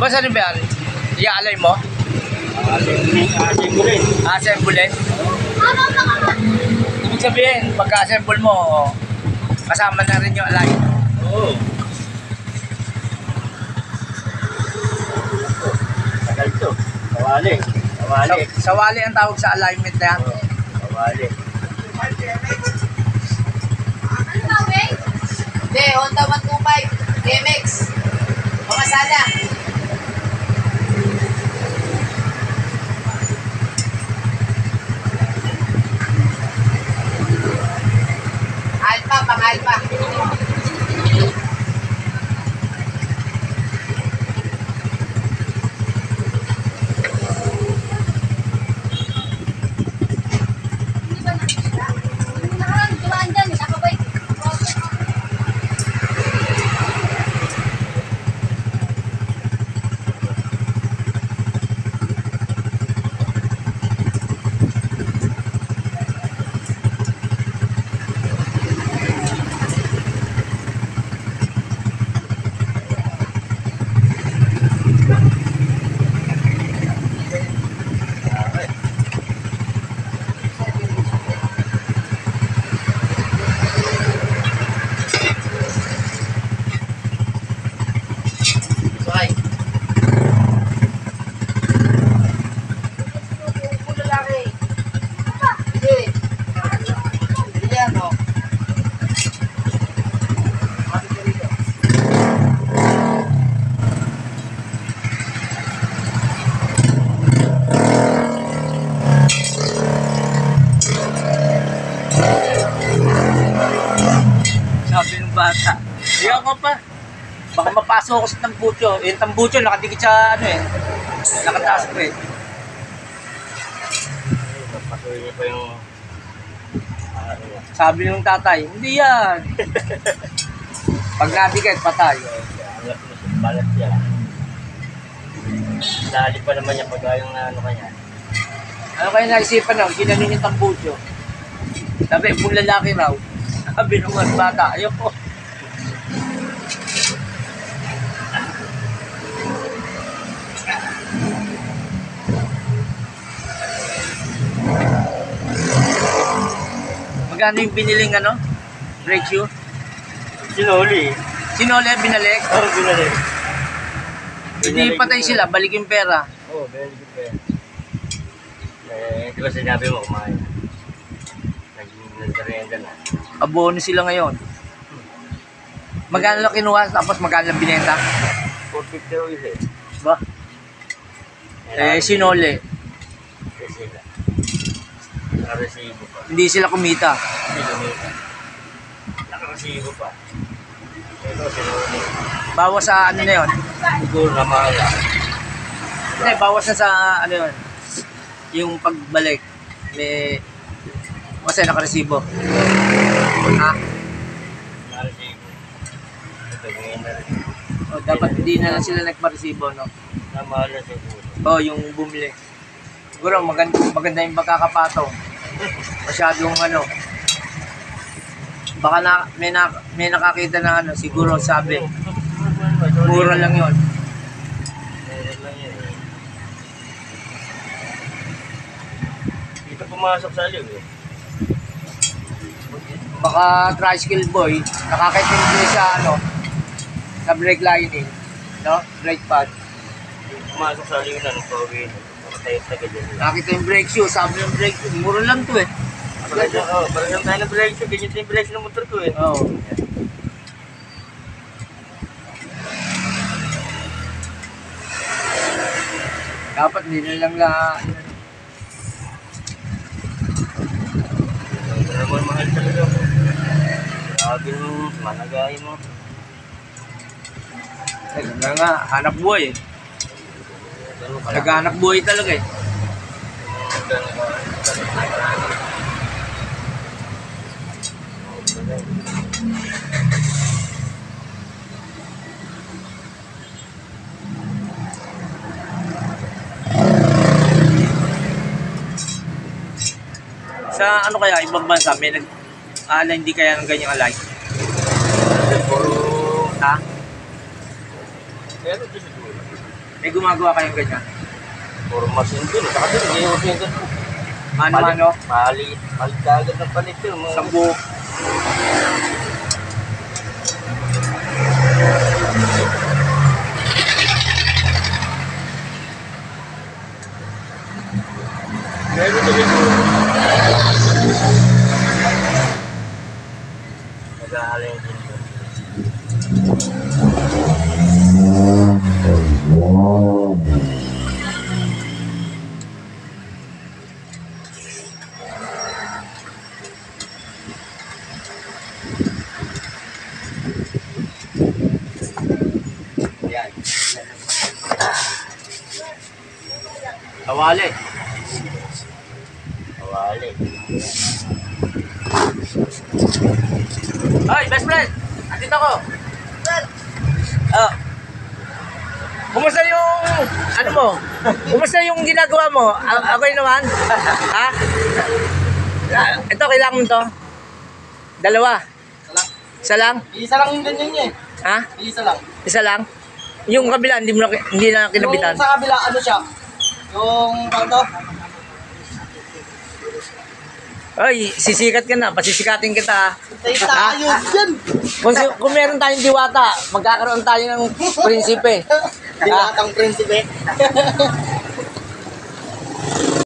Boss, ano ba yan? Iaalay mo? Assemble. Assemble? Ibig sabihin, pagka-assemble mo, kasama na rin yung alay. Oo. Tagal to. Kawali. Kawali. Sawali ang tawag sa alignment na yan. Kawali. Hindi, Honda 125 DMX. Pamasada. Alpha, pang-alpha. Sabi ng bata, iyan ko pa. Baka mapasok ako sa tambucho. Yung tambucho, nakadikit sa ano eh. Nakataas ko eh. Pasuloy niya pa yung... Sabi ng tatay, hindi yan. Pag nabigay, patay. Angat mo siya. Balat siya. Dali pa naman niya pag yung ano kanya. Ano kaya naisipan nyo? Ginanin yung tambucho. Sabi, kung lalaki raw. Sabi ng mga bata, ayoko. Magkano yung biniling ano? Brake shoe? Sinuli. Sinole, binalik? Oo, binalik. Hindi patay sila, balik yung pera. Oo, very good pera. Di ba sinabi mo kumain? Nag-renda na. Abono sila ngayon. Magkano lang kinuha, tapos magkano lang binenta? 450 raw isa eh. Ba? Sinole. Sila. Nakaresibo pa. Hindi sila kumita. Hindi lumita. Nakaresibo pa. Ito, sinuli. Bawas sa ano na yun? Siguro na mahal. Hindi, bawas na sa ano yun? Yung pagbalik. May... Kasi nakaresibo. Ha? Nakaresibo. Ito, ngayon na rin. O, dapat hindi na lang sila nagparesibo, no? Namahal na siguro. O, yung bumili. Siguro, maganda yung pagkakapatong. Masyadong ano. Baka may nakakita na ano, siguro sabi, mura lang yun. Meron lang yun eh. Dito pumasok sa aliw eh. Baka tricycle boy, nakakaintindi sa ano, sa brake lining, no? Brake pad. Pumasok sa aliw na nung pauwi. Tayo-taga dyan. Nakita yung brake shoe, sabi ng brake shoe, mura lang to eh. Parang tayo ng brake shoe, ganyan yung brake shoe ng motor ko eh. Oo. Dapat hindi na lang Naman mahal talaga mo. Grabe mo, managay mo. nga, hanap buhay eh. Naghanap buhay talaga eh. Sa ano kaya, ibang bansa, may hindi kaya ng ganyang alay? Puro... Ha? Meron din siguro. May gumagawa kayong ganyan. Puro machine din. Saka din, hindi yung machine din. Mano-mano. Palit ka agad ng palit yun. Mga Sambu. meron din ito. Nag-aaling din yun. Yan. Kawali. Kawali. Hoy, best friend! Andito ako. Oh. Kumusta yung, ano mo? Kumusta yung ginagawa mo? Okay naman? Ha? Ito, kailangan mo to? Dalawa? Isa lang? Isa lang yung ganyan niya Ha? Isa lang. Isa lang? Yung kabila, hindi na kinabitan? Yung sa kabila, ano siya? Yung, ano? Ay, sisikat ka na. Pasisikatin kita. Ha? Tayo dyan. Kung meron tayong diwata, magkakaroon tayo ng prinsipe. Binatang prinsipe.